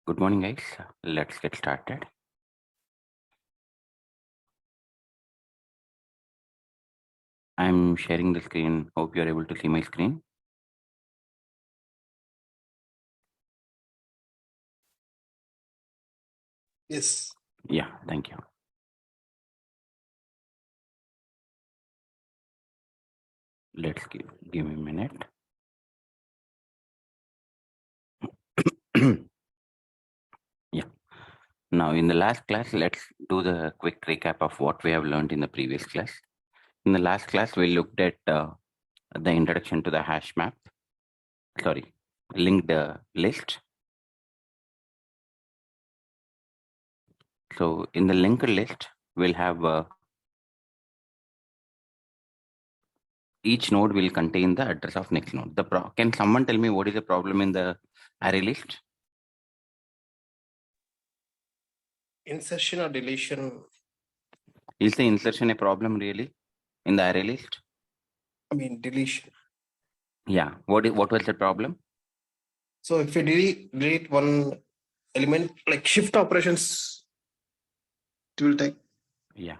Good morning, guys. Let's get started. I'm sharing the screen. Hope you're able to see my screen. Yes. Yeah, thank you. Let's give me a minute. Yeah. Now, in the last class, let's do the quick recap of what we have learned in the previous class. In the last class, we looked at the introduction to the hash map. Sorry, linked list. So, in the linked list, we'll have each node will contain the address of next node. Can someone tell me what is the problem in the array list? Insertion or deletion? Is the insertion a problem really in the array list? I mean deletion. Yeah. What was the problem? So if you delete one element, like shift operations, it will take. Yeah.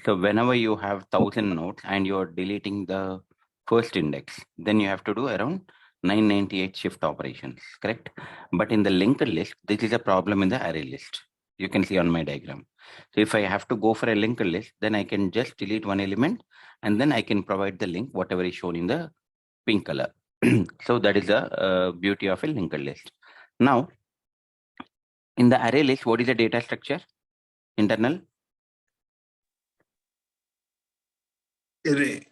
So whenever you have 1000 nodes and you're deleting the first index, then you have to do around 998 shift operations, correct? But in the linked list, this is a problem in the array list. You can see on my diagram. So if I have to go for a linked list, then I can just delete one element and then I can provide the link, whatever is shown in the pink color. So that is the beauty of a linked list. Now, in the array list, what is the data structure? Internal Array.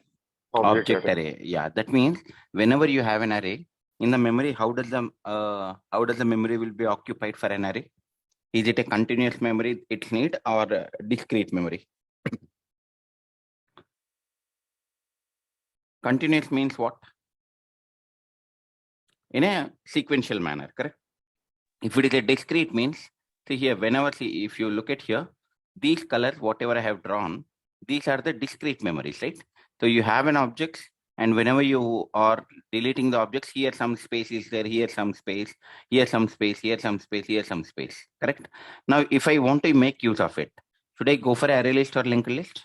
object array. Yeah, that means whenever you have an array in the memory, how does the memory will be occupied for an array? Is it a continuous memory it's need or a discrete memory? Continuous means what? In a sequential manner, correct? If it is a discrete means, see here, if you look at here, these colors, whatever I have drawn, these are the discrete memories, right? So you have an object and whenever you are deleting the objects, here some space is there, here some space, here some space, here some space, here some space, correct? Now, if I want to make use of it, should I go for array list or linked list?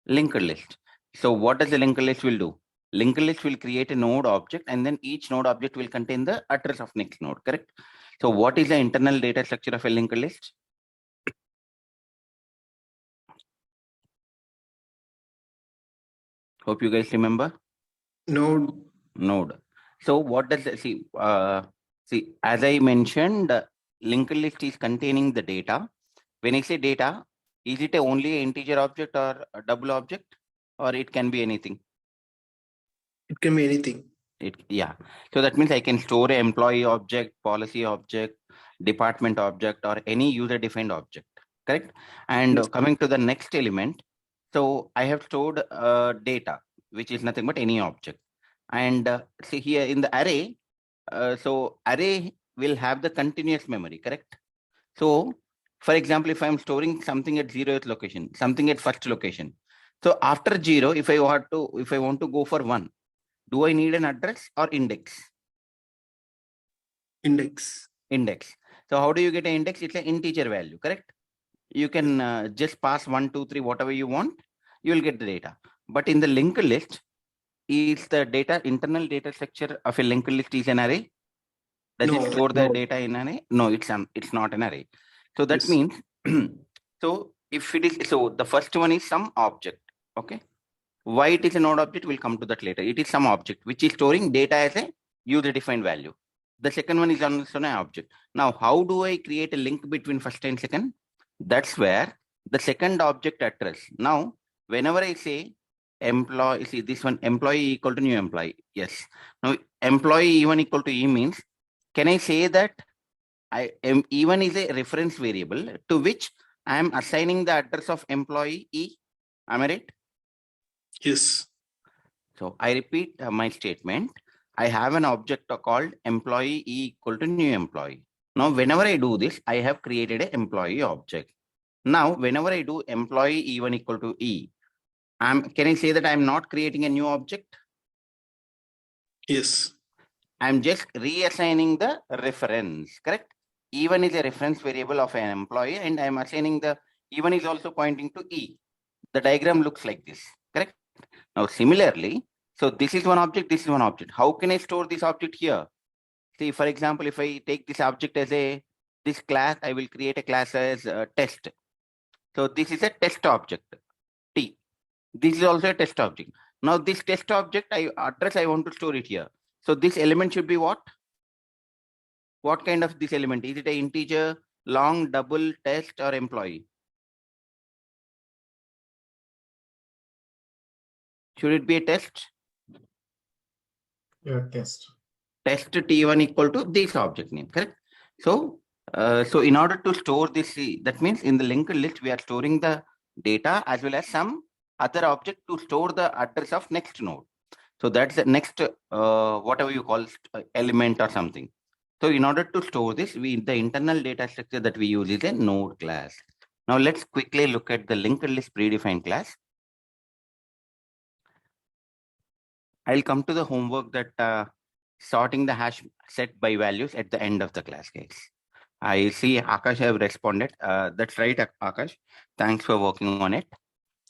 Linked list. So what does the linked list will do? Linked list will create a node object and then each node object will contain the address of next node, correct? So what is the internal data structure of a linked list? Hope you guys remember. Node. So what does see, as I mentioned, linked list is containing the data. When I say data, is it only an integer object or a double object, or it can be anything? It can be anything. Yeah. So that means I can store an employee object, policy object, department object, or any user defined object, correct? And Yes. coming to the next element, so I have stored data, which is nothing but any object. And see here in the array, so array will have the continuous memory, correct? So for example, if I'm storing something at 0th location, something at first location. So after 0, if I want to go for 1, do I need an address or index? Index. Index. So how do you get an index? It's an integer value, correct? You can just pass 1, 2, 3, whatever you want, you will get the data. But in the linked list, is the internal data structure of a linked list is an array? Does it store the data in an array? No, it's not an array. So that means, so if it is, so the first one is some object, okay? Why it is a node object, we'll come to that later. It is some object which is storing data as a user-defined value. The second one is also an object. Now, how do I create a link between first and second? That's where the second object address. Now, whenever I say employee, see this one, employee equal to new employee. Yes. Now, employee E1 equal to E means, can I say that E1 is a reference variable to which I am assigning the address of employee E? Am I right? Yes. So I repeat my statement. I have an object called employee E equal to new employee. Now, whenever I do this, I have created an employee object. Now, whenever I do employee E1 equal to E, can I say that I'm not creating a new object? Yes. I'm just reassigning the reference, correct? Even is a reference variable of an employee, and I'm assigning the even is also pointing to E. The diagram looks like this, correct? Now, similarly, so this is one object, this is one object. How can I store this object here? See, for example, if I take this object as this class, I will create a class as test. So this is a test object, T. This is also a test object. Now this test object, I want to store it here. So this element should be what? What kind of this element? Is it an integer, long, double, test, or employee? Should it be a test? Yeah, test. Test T1 equal to this object name, correct? So, so in order to store this, that means in the linked list, we are storing the data as well as some other object to store the address of next node. So that's the next, whatever you call element or something. So in order to store this, the internal data structure that we use is a node class. Now let's quickly look at the linked list predefined class. I'll come to the homework that sorting the hash set by values at the end of the class, guys. I see Akash have responded. That's right, Akash. Thanks for working on it.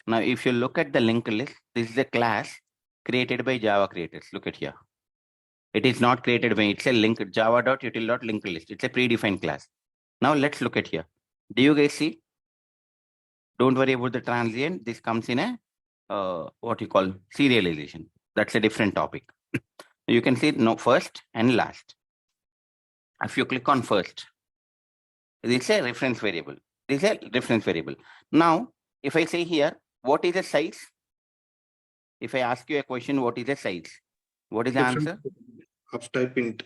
Now, if you look at the linked list, this is a class created by Java creators. Look at here. It is not created by, it's a linked java.util.linked list. It's a predefined class. Now let's look at here. Do you guys see? Don't worry about the transient. This comes in a, what you call serialization. That's a different topic. You can see no first and last. If you click on first, this is a reference variable. This is a reference variable. Now, if I say here, what is the size? If I ask you a question, what is the size? What is the answer? Of type int.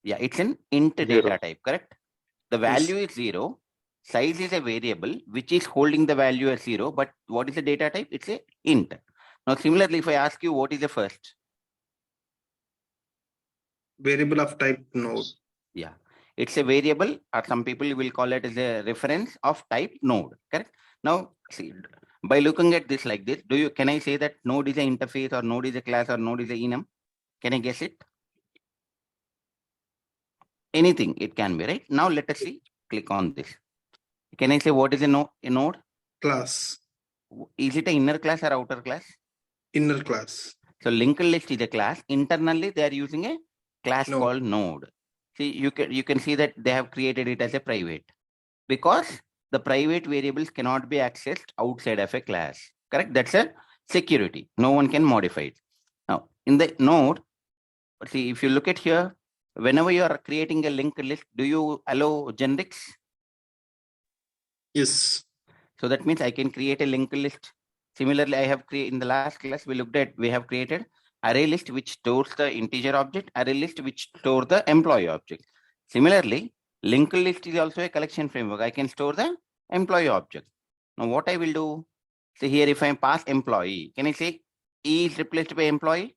Yeah, it's an int Zero. data type, correct? The value is 0. Size is a variable which is holding the value as 0. But what is the data type? It's a int. Now, similarly, if I ask you what is the first? Variable of type node. Yeah, it's a variable, or some people will call it as a reference of type node, correct? Now, see, by looking at this like this, can I say that node is an interface, or node is a class, or node is a enum? Can I guess it? Anything it can be, right? Now let us see. Click on this. Can I say what is a node? Class. Is it an inner class or outer class? Inner class. So linked list is a class. Internally, they are using a class called node. See, you can see that they have created it as a private, because the private variables cannot be accessed outside of a class. Correct? That's a security. No one can modify it. Now, in the node, see, if you look at here, whenever you are creating a linked list, do you allow generics? Yes. So that means I can create a linked list. Similarly, I have created in the last class, we have created array list which stores the integer object, array list which stores the employee object. Similarly, linked list is also a collection framework. I can store the employee object. Now what I will do, say here, if I pass employee, can I say E is replaced by employee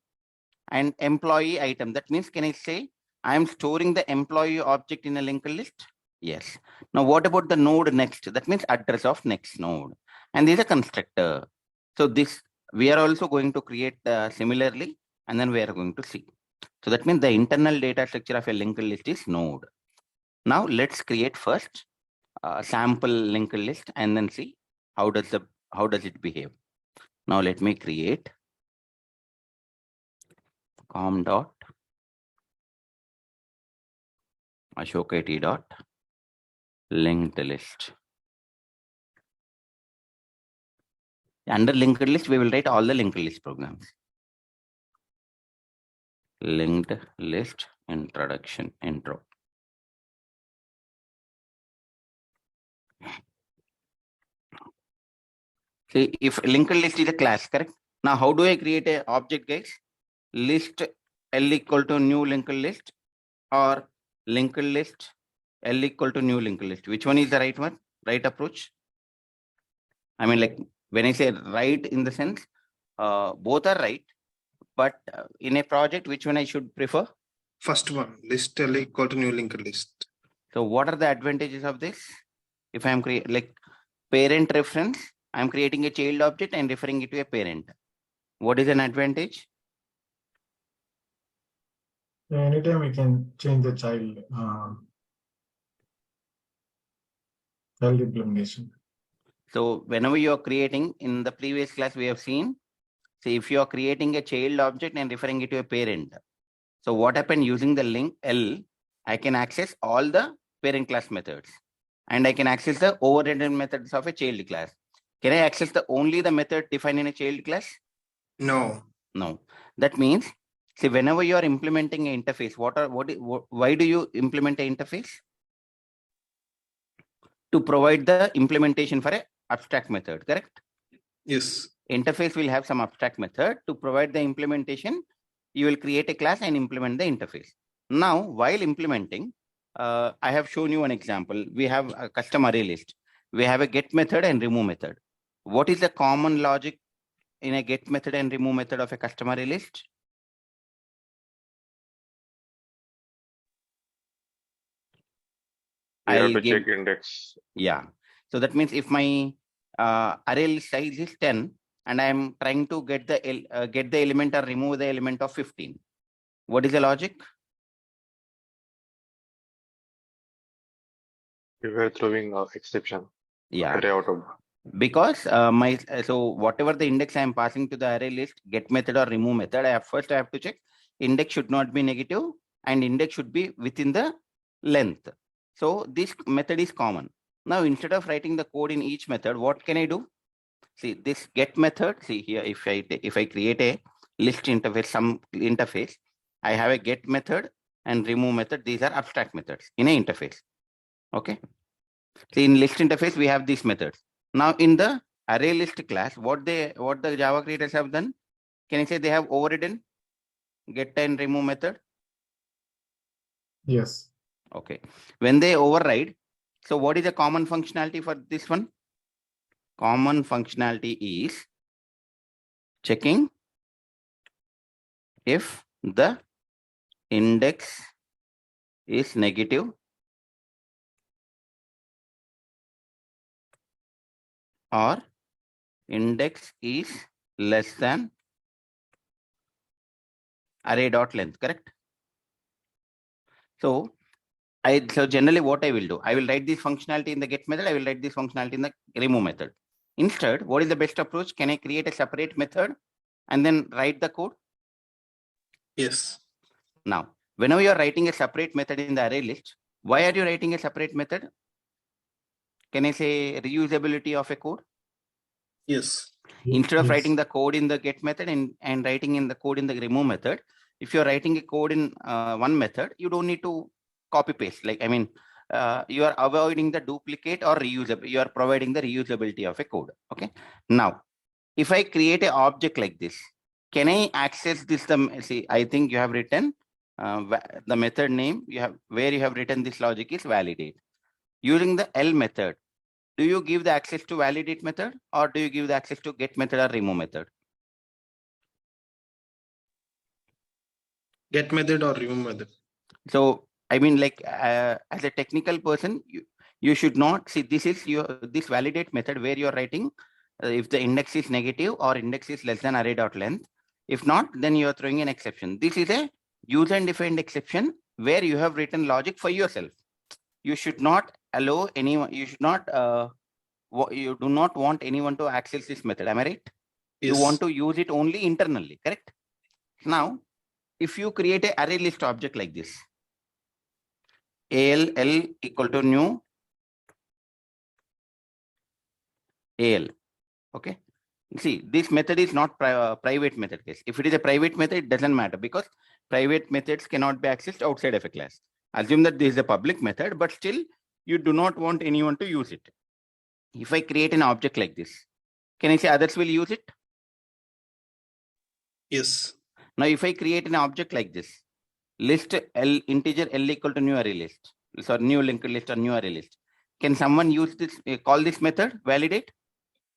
and employee item? That means, can I say I am storing the employee object in a linked list? Yes. Now, what about the node next? That means address of next node. And this is a constructor. So this, we are also going to create similarly, and then we are going to see. So that means the internal data structure of a linked list is node. Now let's create first sample linked list and then see how does it behave. Now let me create com dot Ashok IT dot linked list. Under linked list, we will write all the linked list programs. Linked list introduction intro. See, if linked list is a class, correct? Now, how do I create a object, guys? List L equal to new linked list, or linked list L equal to new linked list. Which one is the right one? Right approach? I mean, like when I say right in the sense, both are right, but in a project, which one I should prefer? First one, list L equal to new linked list. So what are the advantages of this? If I'm creating like parent reference, I'm creating a child object and referring it to a parent. What is an advantage? Anytime we can change the child implementation. So whenever you are creating, in the previous class we have seen, see if you are creating a child object and referring it to a parent. So what happened using the link L, I can access all the parent class methods and I can access the overridden methods of a child class. Can I access only the method defined in a child class? No. No. That means, see, whenever you are implementing an interface, why do you implement an interface? To provide the implementation for a abstract method, correct? Yes. Interface will have some abstract method. To provide the implementation, you will create a class and implement the interface. Now, while implementing, I have shown you an example. We have a custom array list. We have a get method and remove method. What is the common logic in a get method and remove method of a custom array list? You have to check index. Yeah. So that means if my array size is 10 and I am trying to get the element or remove the element of 15, what is the logic? You were throwing an exception. Yeah. Array out of. Because so whatever the index I am passing to the array list, get method or remove method, I have to check index should not be negative and index should be within the length. So this method is common. Now, instead of writing the code in each method, what can I do? See, this get method, see here, if I create a list interface, some interface, I have a get method and remove method. These are abstract methods in an interface. Okay. See, in list interface, we have these methods. Now, in the array list class, what the Java creators have done, can I say they have overridden get and remove method? Yes. Okay. When they override, so what is the common functionality for this one? Common functionality is checking if the index is negative or index is less than array.length, correct? So generally what I will do, I will write this functionality in the get method, I will write this functionality in the remove method. Instead, what is the best approach? Can I create a separate method and then write the code? Yes. Now, whenever you are writing a separate method in the array list, why are you writing a separate method? Can I say reusability of a code? Yes. Instead of writing the code in the get method and writing in the code in the remove method, if you're writing a code in one method, you don't need to copy paste. Like, I mean, you are avoiding the duplicate or reusable. You are providing the reusability of a code. Okay. Now, if I create an object like this, can I access this? See, I think you have written the method name where you have written this logic is validate. Using the L method, do you give the access to validate method or do you give the access to get method or remove method? Get method or remove method. So, I mean, like as a technical person, you should not see this validate method where you're writing if the index is negative or index is less than array.length. If not, then you are throwing an exception. This is a user-defined exception where you have written logic for yourself. You should not allow anyone, you should not, you do not want anyone to access this method. Am I right? Yes. You want to use it only internally, correct? Now, if you create an array list object like this, AL equal to new AL. Okay. See, this method is not private method case. If it is a private method, it doesn't matter because private methods cannot be accessed outside of a class. Assume that this is a public method, but still you do not want anyone to use it. If I create an object like this, can I say others will use it? Yes. Now, if I create an object like this, list L integer L equal to new array list, so new linked list or new array list, can someone use this, call this method validate?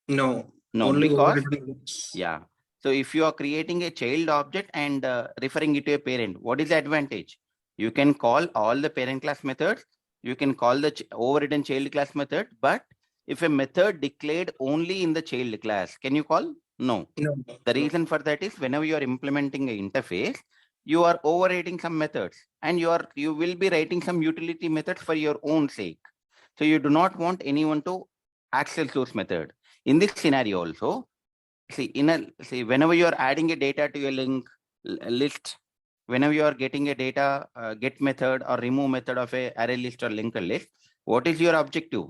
No. No, Only because, overridden. yeah. So if you are creating a child object and referring it to a parent, what is the advantage? You can call all the parent class methods. You can call the overridden child class method. But if a method declared only in the child class, can you call? No. No. The reason for that is whenever you are implementing an interface, you are overriding some methods, and you will be writing some utility methods for your own sake. So you do not want anyone to access those method. In this scenario also, whenever you are adding a data to a list, whenever you are getting a data get method or remove method of a array list or linked list, what is your objective?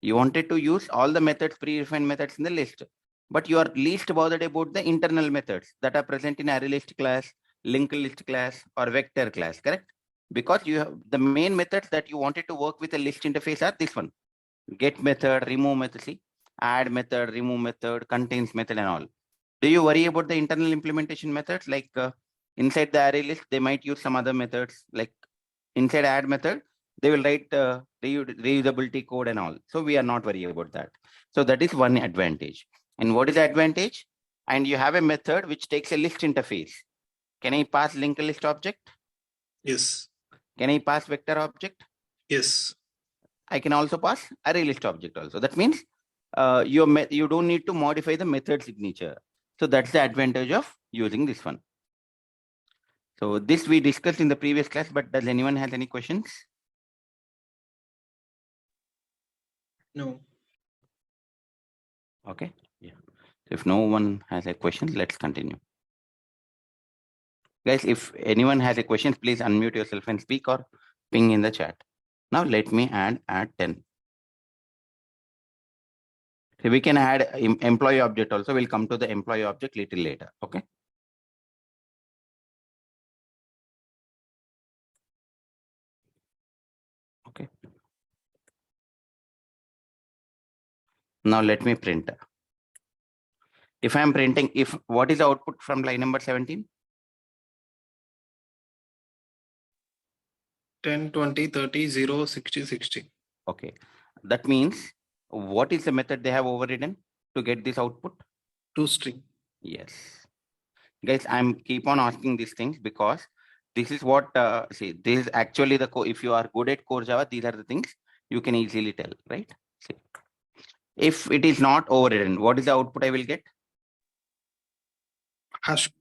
You wanted to use all the methods, predefined methods in the list, but you are least bothered about the internal methods that are present in array list class, linked list class, or vector class, correct? Because you have the main methods that you wanted to work with a list interface are this one: get method, remove method, see, add method, remove method, contains method, and all. Do you worry about the internal implementation methods? Like inside the array list, they might use some other methods, like inside add method, they will write reusability code and all. So we are not worried about that. So that is one advantage. And what is the advantage? And you have a method which takes a list interface. Can I pass linked list object? Yes. Can I pass vector object? Yes. I can also pass array list object also. That means you don't need to modify the method signature. So that's the advantage of using this one. So this we discussed in the previous class, but does anyone have any questions? No. Okay. Yeah. If no one has a question, let's continue. Guys, if anyone has a question, please unmute yourself and speak or ping in the chat. Now let me add 10. So we can add employee object also. We'll come to the employee object little later. Okay. Okay. Now let me print. If I'm printing, what is the output from line number 17? 10, 20, 30, 0, 60, 60. Okay. That means what is the method they have overridden to get this output? ToString. Yes. Guys, I'm keep on asking these things because this is what, see, this is actually the if you are good at core Java, these are the things you can easily tell, right? See. If it is not overridden, what is the output I will get? Hash.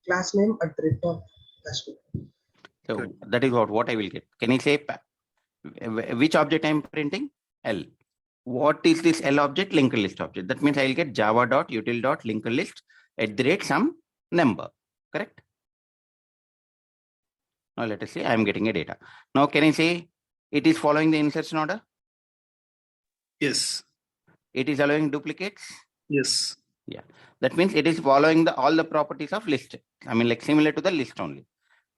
Class name at the rate of hash. So Good. that is what I will get. Can I say which object I'm printing? L. What is this L object? Linked list object. That means I will get java.util.linked list at the rate some number, correct? Now let us say I am getting a data. Now can I say it is following the insertion order? Yes. It is allowing duplicates? Yes. Yeah. That means it is following all the properties of list. I mean, like similar to the list only.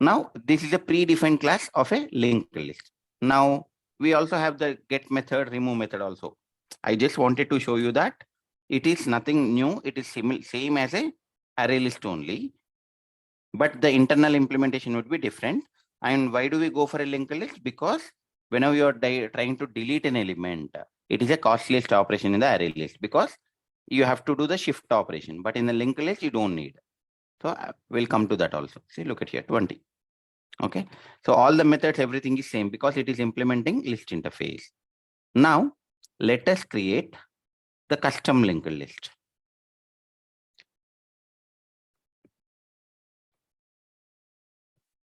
Now this is a predefined class of a linked list. Now we also have the get method, remove method also. I just wanted to show you that it is nothing new. It is same as a array list only, but the internal implementation would be different. And why do we go for a linked list? Because whenever you are trying to delete an element, it is a costliest operation in the array list because you have to do the shift operation. But in the linked list, you don't need. So we'll come to that also. See, look at here, 20. Okay. So all the methods, everything is same because it is implementing list interface. Now let us create the custom linked list.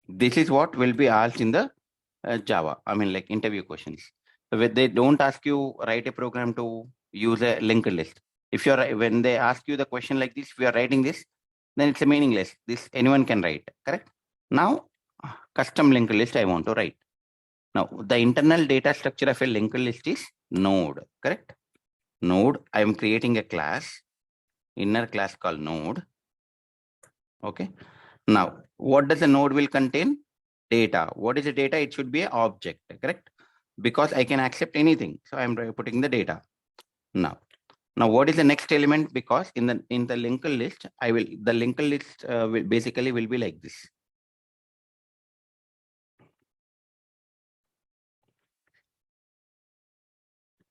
This is what will be asked in the Java. I mean, like interview questions. So they don't ask you write a program to use a linked list. If you're when they ask you the question like this, if you are writing this, then it's a meaningless. This anyone can write, correct? Now, custom linked list I want to write. Now, the internal data structure of a linked list is node, correct? Node, I am creating a class, inner class called node. Okay. Now, what does the node will contain? Data. What is the data? It should be an object, correct? Because I can accept anything. So I'm putting the data. Now what is the next element? Because in the linked list, the linked list will basically be like this.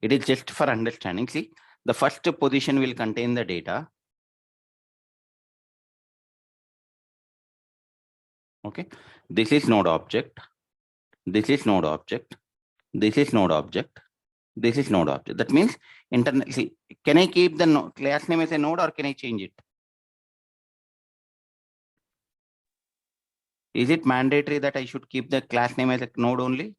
It is just for understanding. See, the first position will contain the data. Okay. This is node object. This is node object. This is node object. This is node object. That means internal. See, can I keep the class name as a node or can I change it? Is it mandatory that I should keep the class name as a node only?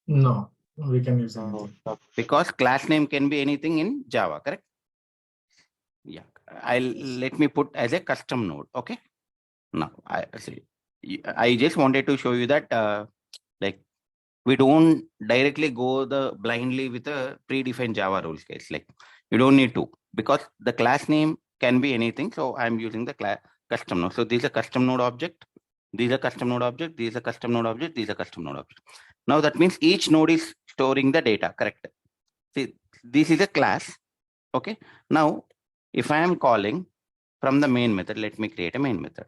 No, we can use No, anything. not- Because class name can be anything in Java, correct? Yeah, let me put as a custom node. Okay. Now I see. I just wanted to show you that like we don't directly go the blindly with a predefined Java rules case. Like you don't need to, because the class name can be anything. So I'm using the class custom node. So these are custom node object. These are custom node object. These are custom node object. These are custom node object. Now that means each node is storing the data, correct? See, this is a class. Okay. Now, if I am calling from the main method, let me create a main method.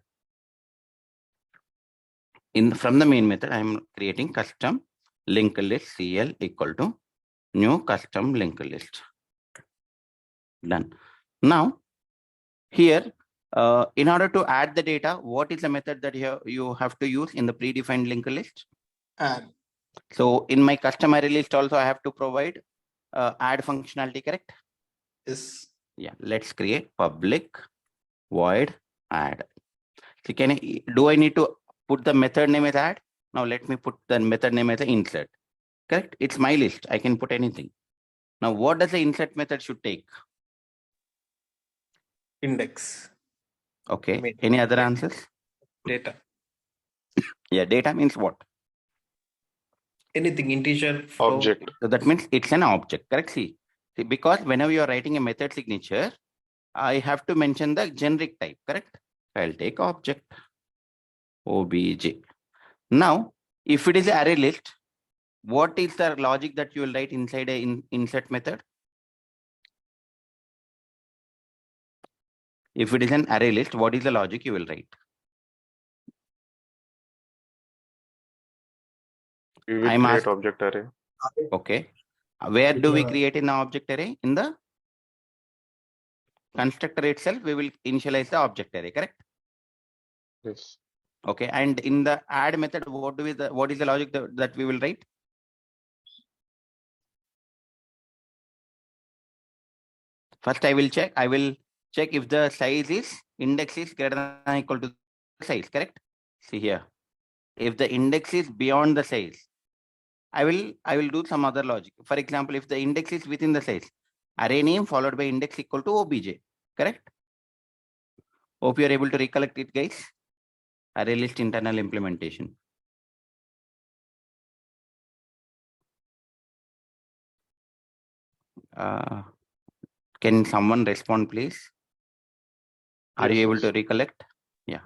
From the main method, I am creating custom linked list CL equal to new custom linked list. Done. Now, here, in order to add the data, what is the method that you have to use in the predefined linked list? Add. So in my custom array list also, I have to provide add functionality, correct? Yes. Yeah, let's create public void add. So do I need to put the method name as add? Now let me put the method name as an insert. Correct? It's my list. I can put anything. Now what does the insert method should take? Index. Okay. Main. Any other answers? Data. Yeah, data means what? Anything integer. Float. Object. So that means it's an object, correct? See, because whenever you are writing a method signature, I have to mention the generic type, correct? I'll take object obj. Now, if it is an array list, what is the logic that you will write inside a insert method? If it is an array list, what is the logic you will write? We will I'm create asked. object array. Okay. Where do we Yeah. create in the object array? In the constructor itself, we will initialize the object array, correct? Yes. Okay. And in the add method, what is the logic that we will write? First, I will check if the size is index is greater than or equal to the size, correct? See here. If the index is beyond the size, I will do some other logic. For example, if the index is within the size, array name followed by index equal to obj, correct? Hope you are able to recollect it, guys. Array list internal implementation. Can someone respond, please? Are Yes, you able yes. to recollect? Yeah.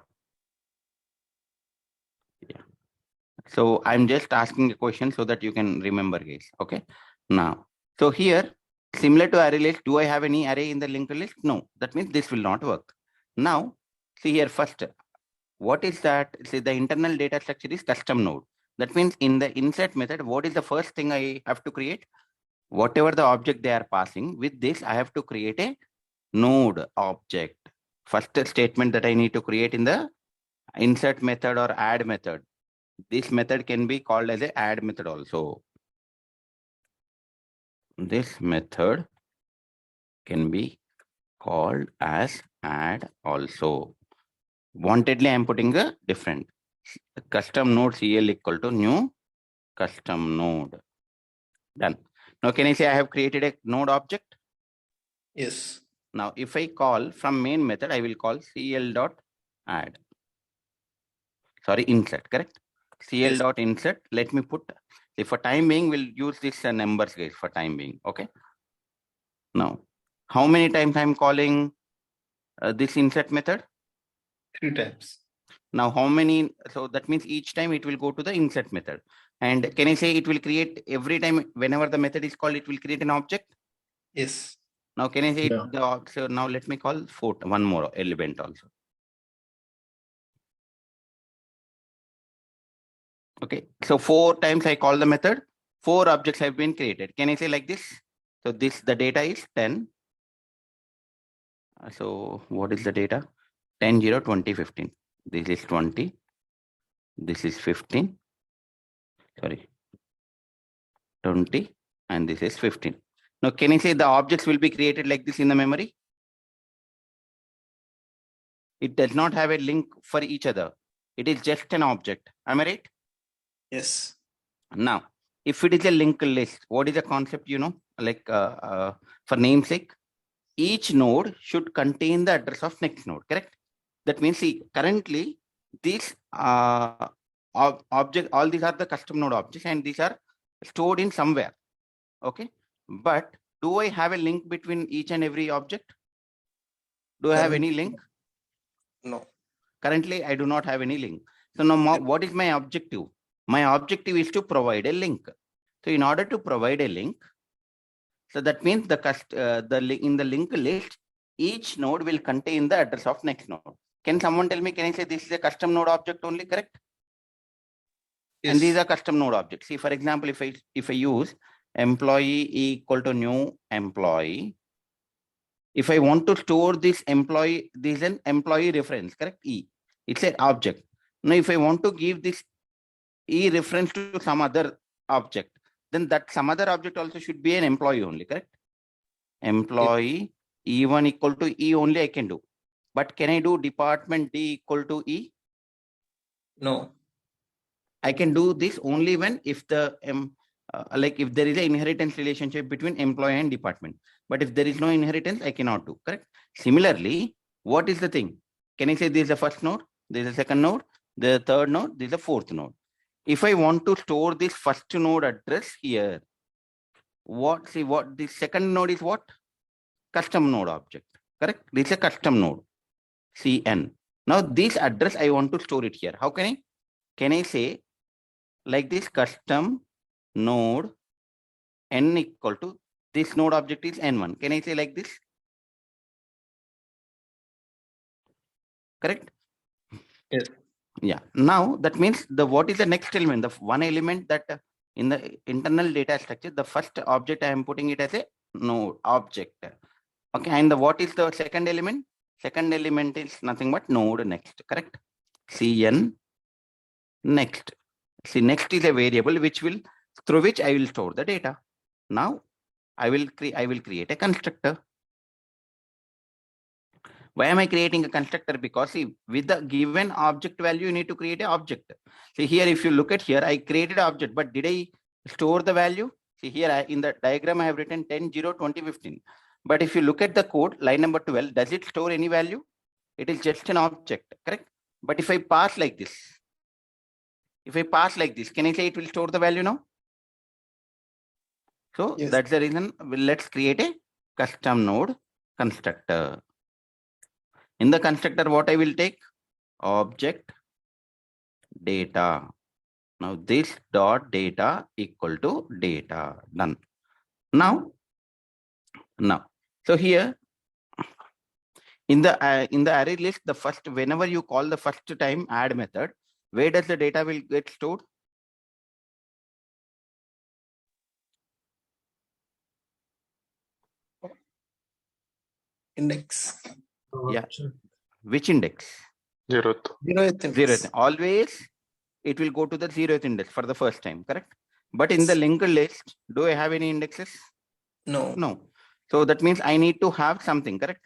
So I'm just asking a question so that you can remember, guys. Okay. Now, so here, similar to array list, do I have any array in the linked list? No. That means this will not work. Now, see here first. What is that? See, the internal data structure is custom node. That means in the insert method, what is the first thing I have to create? Whatever the object they are passing, with this, I have to create a node object. First statement that I need to create in the insert method or add method. This method can be called as a add method also. This method can be called as add also. Wantedly, I'm putting a different custom node CL equal to new custom node. Done. Now, can I say I have created a node object? Yes. Now, if I call from main method, I will call CL dot add. Sorry, insert, correct? CL dot insert. Let me put, if for time being, we'll use this numbers, guys, for time being. Okay. Now, how many times I'm calling this insert method? 3 times. Now, how many? So that means each time it will go to the insert method. And can I say it will create every time whenever the method is called, it will create an object? Yes. Now, can I say Yeah. so now let me call one more element also. Okay, so 4 times I call the method, 4 objects have been created. Can I say like this? So the data is 10. So what is the data? 10, 0, 20, 15. This is 20. This is 15. Sorry, 20. And this is 15. Now, can I say the objects will be created like this in the memory? It does not have a link for each other. It is just an object. Am I right? Yes. Now, if it is a linked list, what is the concept, like for namesake, each node should contain the address of next node, correct? That means, see, currently these object, all these are the custom node objects and these are stored in somewhere, okay? But do I have a link between each and every object? Do I have any link? No. Currently, I do not have any link. So now what is my objective? My objective is to provide a link. So in order to provide a link, so that means in the link list, each node will contain the address of next node. Can someone tell me, can I say this is a custom node object only, correct? Yes. And these are custom node objects. See, for example, if I use employee equal to new employee, if I want to store this employee, this is an employee reference, correct? E, it's an object. Now, if I want to give this E reference to some other object, then that some other object also should be an employee only, correct? Employee E1 equal to E only I can do. But can I do department D equal to E? No. I can do this only when if the like if there is an inheritance relationship between employee and department. But if there is no inheritance, I cannot do, correct? Similarly, what is the thing? Can I say this is the first node, this is the second node, the third node, this is the fourth node. If I want to store this first node address here, what the second node is what? Custom node object, correct? This is a custom node, CN. Now this address I want to store it here. How can I? Can I say like this custom node n equal to this node object is n1. Can I say like this? Correct? Yes. Yeah. Now that means what is the next element? The one element that in the internal data structure, the first object I am putting it as a node object. Okay. And what is the second element? Second element is nothing but node next. Correct? Cn next. See, next is a variable through which I will store the data. Now I will create a constructor. Why am I creating a constructor? Because see, with the given object value, you need to create an object. See here, if you look at here, I created an object, but did I store the value? See here, in the diagram, I have written 10, 0, 20, 15. But if you look at the code, line number 12, does it store any value? It is just an object, correct? But if I pass like this, can I say it will store the value now? So Yes. that's the reason. Let's create a custom node constructor. In the constructor, what I will take? Object data. Now this dot data equal to data. Done. Now, so here in the array list, the first, whenever you call the first time add method, where does the data will get stored? Index. Yeah. Which index? 0th. 0th index. 0th. Always it will go to the 0th index for the first time, correct? But in the linked list, do I have any indexes? No. No. So that means I need to have something, correct?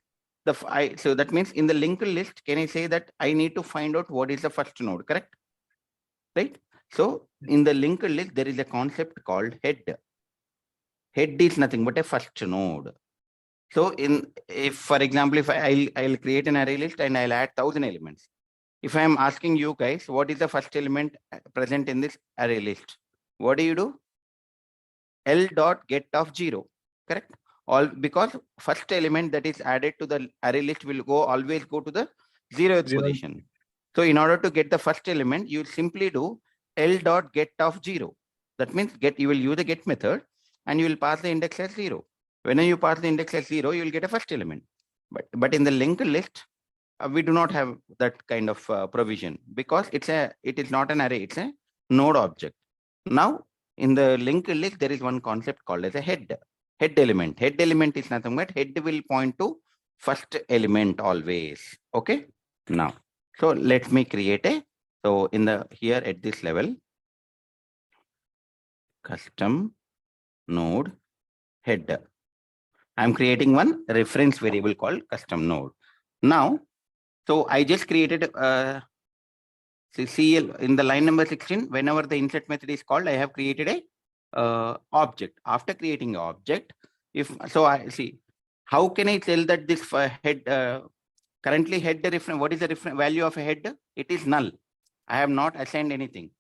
So that means in the linked list, can I say that I need to find out what is the first node, correct? Right? So in the linked list, there is a concept called head. Head is nothing but a first node. So if for example, if I'll create an array list and I'll add 1000 elements. If I am asking you guys, what is the first element present in this array list? What do? L dot get of 0, correct? Because first element that is added to the array list will always go to the 0th position. So in order to get the first element, you simply do L dot get of 0. That means you will use the get method and you will pass the index as 0. When you pass the index as 0, you will get a first element. But in the linked list, we do not have that kind of provision because it is not an array, it's a node object. Now in the linked list, there is one concept called as a head element. Head element is nothing but head will point to first element always. Okay. Now, so let me create so here at this level, custom node head. I'm creating one reference variable called custom node. Now, So I just created CL in the line number 16. Whenever the insert method is called, I have created a object. After creating an object, if so, I see how can I tell that this head currently head the different. What is the different value of a head? It is null. I have not assigned anything.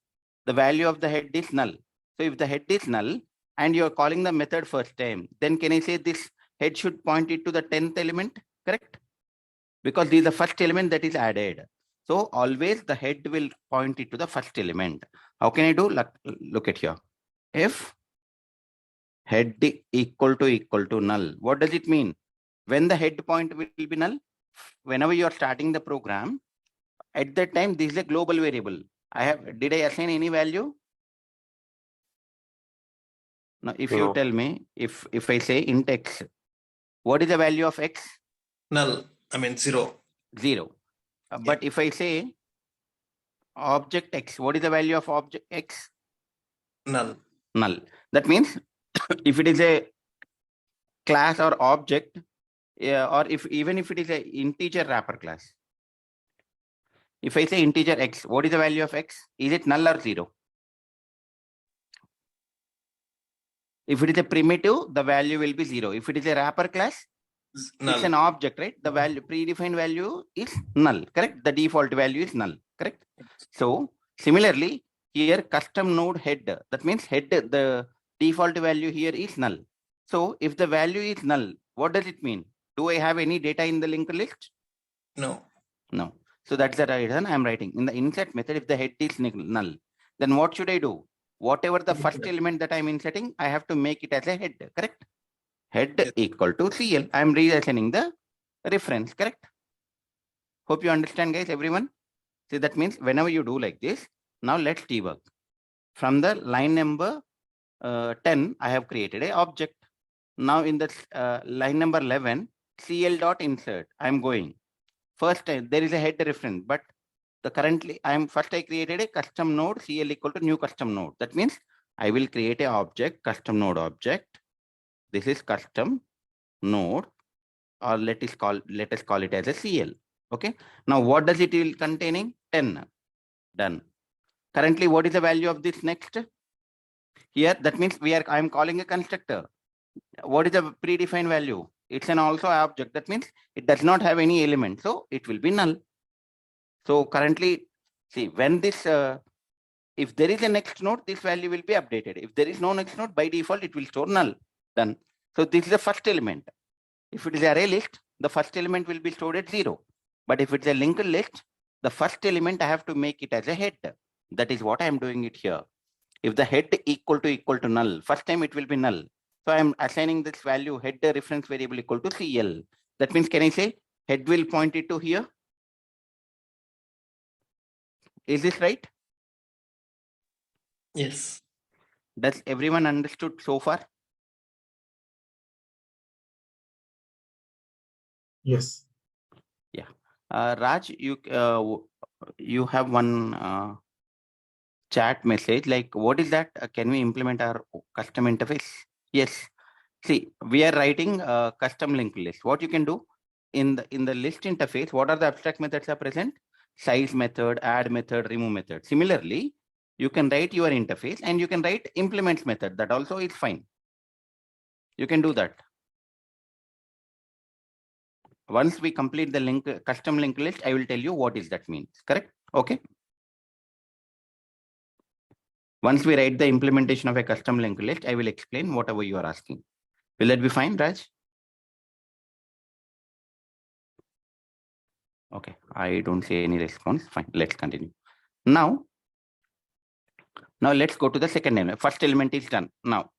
The value of the head is null. So if the head is null and you are calling the method first time, then can I say this head should point it to the 10th element, correct? Because this is the first element that is added. So always the head will point it to the first element. How can I do? Look at here. If head equal to null, what does it mean? When the head point will be null, whenever you are starting the program, at that time, this is a global variable. Did I assign any value? Now, if you No. tell me, if I say int x, what is the value of x? Null. I mean 0. 0. But if I say object x, what is the value of object x? Null. Null. That means if it is a class or object, or even if it is an integer wrapper class, if I say integer x, what is the value of x? Is it null or 0? If it is a primitive, the value will be 0. If it is a wrapper class, Null. it's an object, right? The value predefined value is null, correct? The default value is null, correct? So similarly, here custom node head, that means head, the default value here is null. So if the value is null, what does it mean? Do I have any data in the linked list? No. No. So that's the reason I'm writing in the insert method. If the head is null, then what should I do? Whatever the first element that I'm inserting, I have to make it as a head, correct? Head equal to CL. I'm reassigning the reference, correct? Hope you understand, guys, everyone. See, that means whenever you do like this, now let's debug. From the line number 10, I have created a object. Now in the line number 11, CL dot insert, I'm going. First time there is a head reference, but the currently I created a custom node CL equal to new custom node. That means I will create a object, custom node object. This is custom node, or let us call it as a CL. Okay. Now what does it will containing? 10. Done. Currently, what is the value of this next? Here, that means I am calling a constructor. What is the predefined value? It's an also object. That means it does not have any element. So it will be null. So currently, see, when this, if there is a next node, this value will be updated. If there is no next node, by default, it will store null. Done. So this is the first element. If it is array list, the first element will be stored at 0. But if it's a linked list, the first element I have to make it as a head. That is what I am doing it here. If the head equal to null, first time it will be null. So I am assigning this value head reference variable equal to CL. That means, can I say head will point it to here? Is this right? Yes. Does everyone understood so far? Yes. Yeah. Raj, you have one chat message, like what is that? Can we implement our custom interface? Yes. See, we are writing a custom linked list. What you can do in the list interface, what are the abstract methods are present? Size method, add method, remove method. Similarly, you can write your interface and you can write implements method. That also is fine. You can do that. Once we complete the custom linked list, I will tell you what is that means. Correct? Okay. Once we write the implementation of a custom linked list, I will explain whatever you are asking. Will that be fine, Raj? Okay, I don't see any response. Fine, let's continue. Now let's go to the second element. First element is done. Now,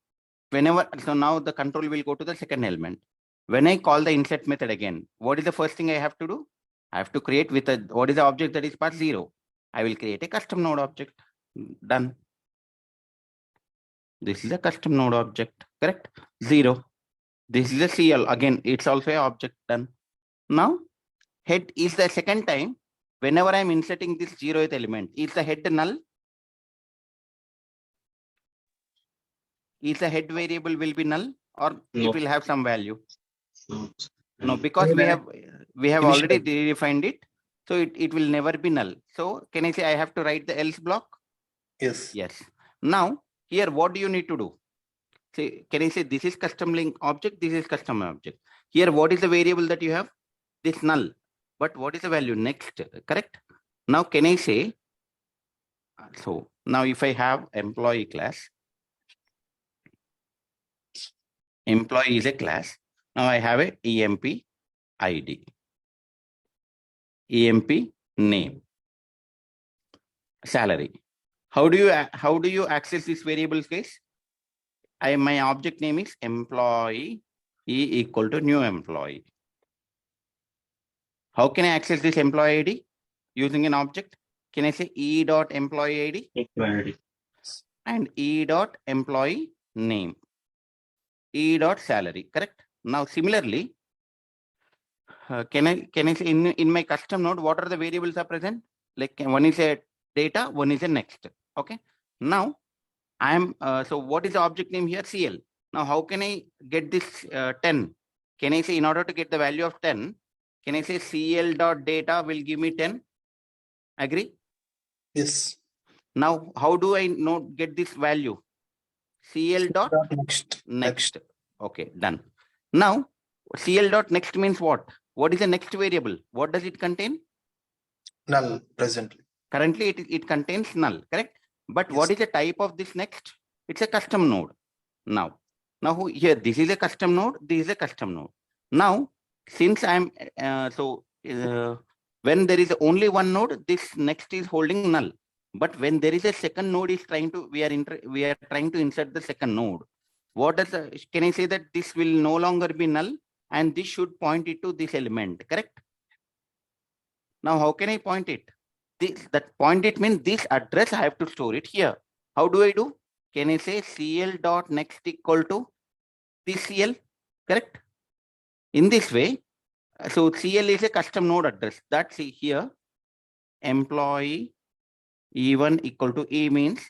now the control will go to the second element. When I call the insert method again, what is the first thing I have to do? I have to create with what is the object that is part 0? I will create a custom node object. Done. This is a custom node object, correct? 0. This is a CL. Again, it's also an object. Done. Now, head is the second time. Whenever I'm inserting this 0th element, is the head null? Is the head variable will be null, or No. it will have some value? No. No, because we have already defined it. So it will never be null. So can I say I have to write the else block? Yes. Yes. Now here, what do you need to do? Say, can I say this is custom link object, this is custom object. Here, what is the variable that you have? This null. But what is the value? Next, correct? Now, can I say, so now if I have employee class, employee is a class. Now I have a EMP ID, EMP name, salary. How do you access this variable case? My object name is employee E equal to new employee. How can I access this employee ID using an object? Can I say E dot employee ID? Employee ID. And E dot employee name, E dot salary, correct? Now, similarly, can I say in my custom node, what are the variables are present? Like one is a data, one is a next. Okay. Now, so what is the object name here? CL. Now, how can I get this 10? Can I say in order to get the value of 10, can I say CL dot data will give me 10? Agree? Yes. Now, how do I get this value? CL dot Next. next. Okay, done. Now, CL dot next means what? What is the next variable? What does it contain? Null presently. Currently, it contains null, correct? But Yes. what is the type of this next? It's a custom node. Now here, this is a custom node. This is a custom node. Now, since I'm when there is only one node, this next is holding null. But when there is a second node is trying to, we are trying to insert the second node. What does can I say that this will no longer be null and this should point it to this element, correct? Now, how can I point it? That point it means this address I have to store it here. How do I do? Can I say CL dot next equal to this CL, correct? In this way, so CL is a custom node address. That's here. Employee E1 equal to E means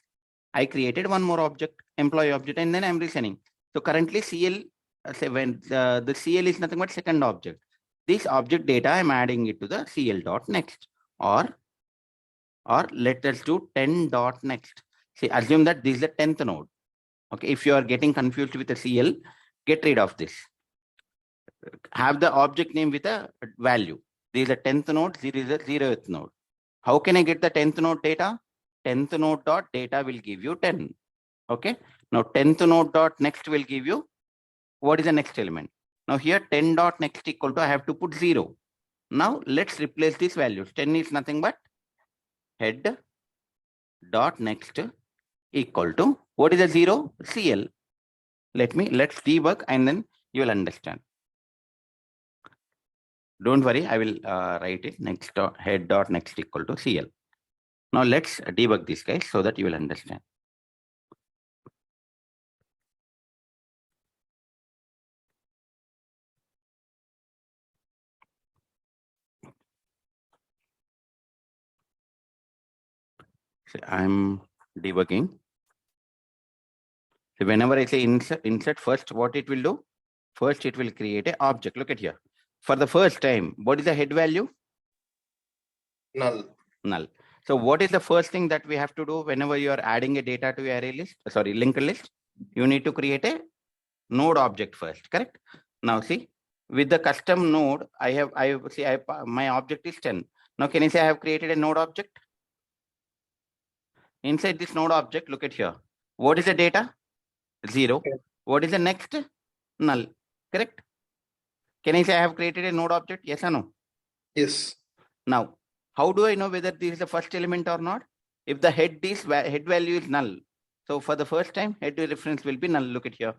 I created one more object, employee object, and then I'm returning. So currently CL, say when the CL is nothing but second object. This object data I'm adding it to the CL dot next, or let us do 10 dot next. See, assume that this is the 10th node. Okay, if you are getting confused with the CL, get rid of this. Have the object name with a value. This is the 10th node, this is the 0th node. How can I get the 10th node data? 10th node dot data will give you 10. Okay. Now 10th node dot next will give you what is the next element. Now here 10 dot next equal to I have to put 0. Now let's replace these values. 10 is nothing but head dot next equal to what is the 0? CL. Let's debug and then you will understand. Don't worry, I will write it next dot head dot next equal to CL. Now let's debug this guys so that you will understand. So I'm debugging. So whenever I say insert first, what it will do? First, it will create an object. Look at here. For the first time, what is the head value? Null. Null. So what is the first thing that we have to do whenever you are adding a data to array list? Sorry, linked list. You need to create a node object first, correct? Now see, with the custom node, my object is 10. Now can I say I have created a node object? Inside this node object, look at here. What is the data? 0. Okay. What is the next? Null, correct? Can I say I have created a node object? Yes or no? Yes. Now, how do I know whether this is the first element or not? If the head value is null. So for the first time, head reference will be null. Look at here.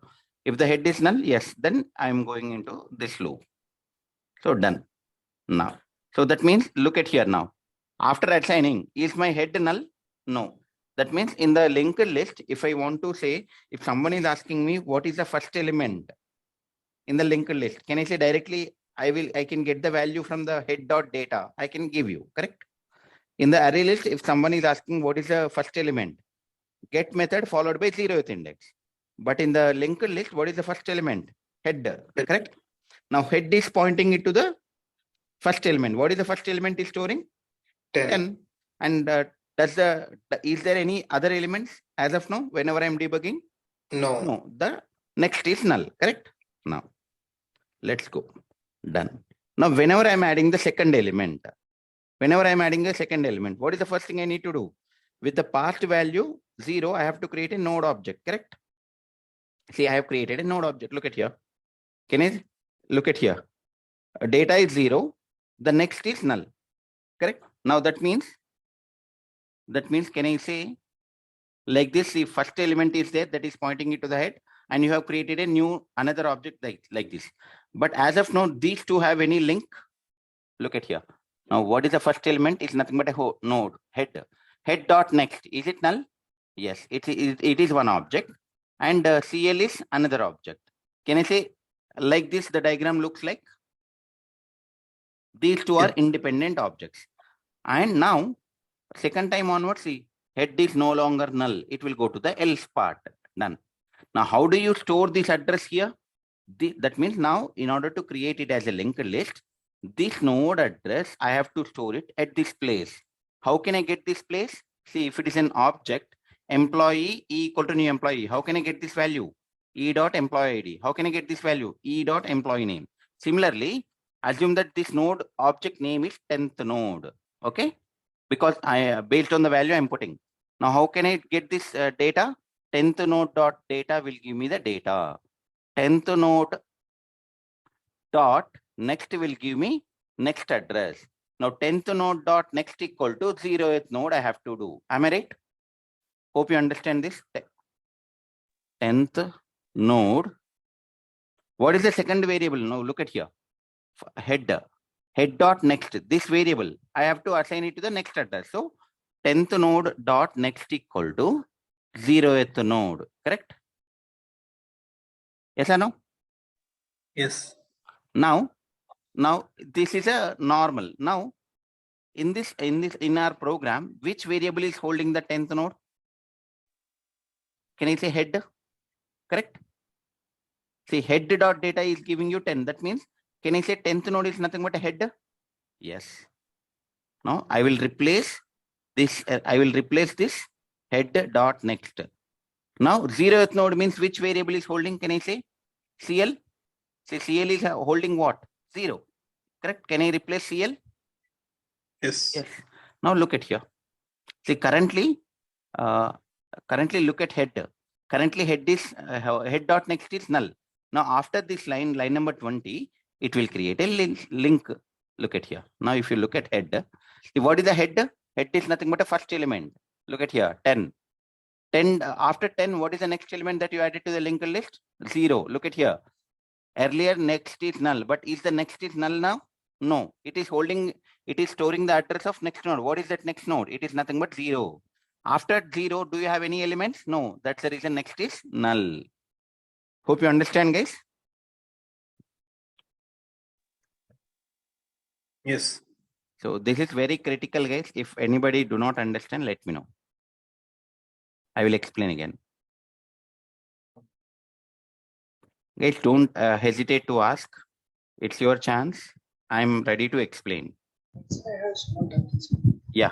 If the head is null, yes, then I'm going into this loop. So done. Now, so that means look at here now. After assigning, is my head null? No. That means in the linked list, if I want to say, if someone is asking me what is the first element in the linked list, can I say directly, I can get the value from the head dot data. I can give you, correct? In the array list, if someone is asking what is the first element, get method followed by 0th index. But in the linked list, what is the first element? Head, correct? Now head is pointing it to the First element. What is the first element is storing? 10. 10. And is there any other elements as of now whenever I'm debugging? No. No, the next is null, correct? Now, let's go. Done. Now, whenever I'm adding the second element, what is the first thing I need to do? With the past value 0, I have to create a node object, correct? See, I have created a node object. Look at here. Can I look at here? Data is 0. The next is null, correct? Now that means, can I say like this? The first element is there that is pointing it to the head, and you have created a another object like this. But as of now, these two have any link? Look at here. Now, what is the first element? It's nothing but a node, head. Head dot next. Is it null? Yes, it is one object. And CL is another object. Can I say like this? The diagram looks like these two are independent objects. And now, second time onwards, see, head is no longer null. It will go to the else part. Done. Now, how do you store this address here? That means now, in order to create it as a linked list, this node address, I have to store it at this place. How can I get this place? See, if it is an object, employee E equal to new employee. How can I get this value? E dot employee ID. How can I get this value? E dot employee name. Similarly, assume that this node object name is 10th node. Okay? Because based on the value I'm putting. Now, how can I get this data? 10th node dot data will give me the data. 10th node dot next will give me next address. Now 10th node dot next equal to 0th node I have to do. Am I right? Hope you understand this. 10th node. What is the second variable? Now look at here. Head dot next. This variable I have to assign it to the next address. So 10th node dot next equal to 0th node. Correct? Yes or no? Yes. Now this is a normal. Now in our program, which variable is holding the 10th node? Can I say head? Correct? See, head dot data is giving you 10. That means, can I say 10th node is nothing but a head? Yes. Now I will replace this. This head dot next. Now 0th node means which variable is holding? Can I say CL? See, CL is holding what? 0. Correct? Can I replace CL? Yes. Yes. Now look at here. See, currently look at head. Currently head is head dot next is null. Now after this line number 20, it will create a link. Look at here. Now if you look at head, see, what is the head? Head is nothing but a first element. Look at here, 10. 10 after 10, what is the next element that you added to the linked list? 0. Look at here. Earlier next is null, but is the next is null now? No, it is storing the address of next node. What is that next node? It is nothing but 0. After 0, do you have any elements? No, that's the reason next is null. Hope you understand, guys. Yes. So this is very critical, guys. If anybody do not understand, let me know. I will explain again. Guys, don't hesitate to ask. It's your chance. I'm ready to explain. I have small doubt. Yeah.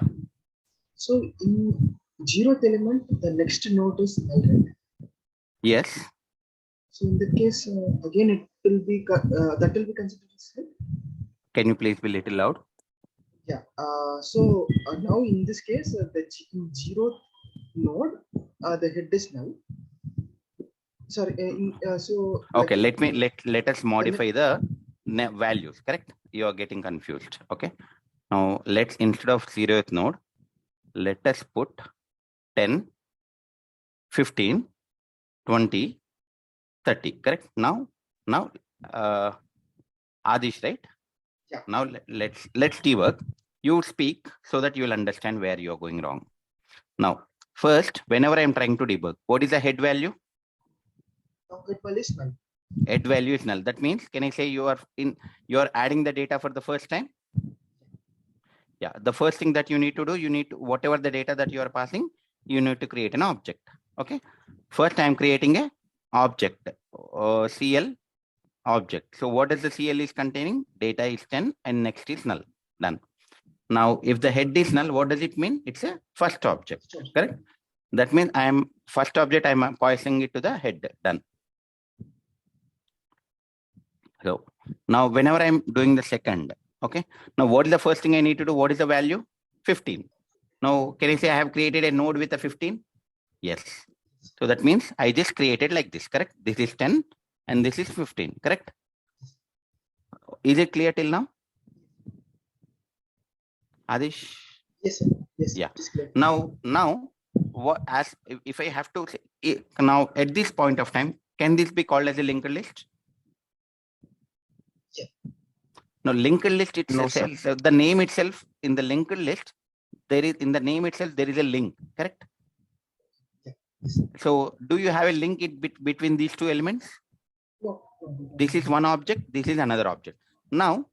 So in 0th element, the next node is null, right? Yes. So in that case, again, it will be that will be considered as head. Can you please be a little loud? Yeah. So now in this case, in 0th node, the head is null. Sorry. So. Okay. Like, let us modify the values. Correct? You are getting confused. Okay. Now let's, instead of 0th node, let us put 10, 15, 20, 30. Correct? Now Adish, right? Yeah. Now let's debug. You speak so that you will understand where you are going wrong. Now, first, whenever I am trying to debug, what is the head value? head value is null. Head value is null. That means, can I say you are adding the data for the first time? Yeah. The first thing that you need to do, whatever the data that you are passing, you need to create an object. Okay. First, I am creating a object. CL object. So what does the CL is containing? Data is 10 and next is null. Done. Now, if the head is null, what does it mean? It's a first object, correct? That means I am first object, I am passing it to the head. Done. So now whenever I'm doing the second, okay. Now what is the first thing I need to do? What is the value? 15. Now, can I say I have created a node with a 15? Yes. So that means I just created like this, correct? This is 10 and this is 15, correct? Is it clear till now? Adish? Yes, sir. Yes, Yeah. it's clear. Now, what as if I have to say, now at this point of time, can this be called as a linked list? Yeah. Now, linked list itself, sir. so the name itself in the linked list, there is in the name itself there is a link, correct? Yes, sir. So, do you have a link between these two elements? No. This is one object. This is another object. Now,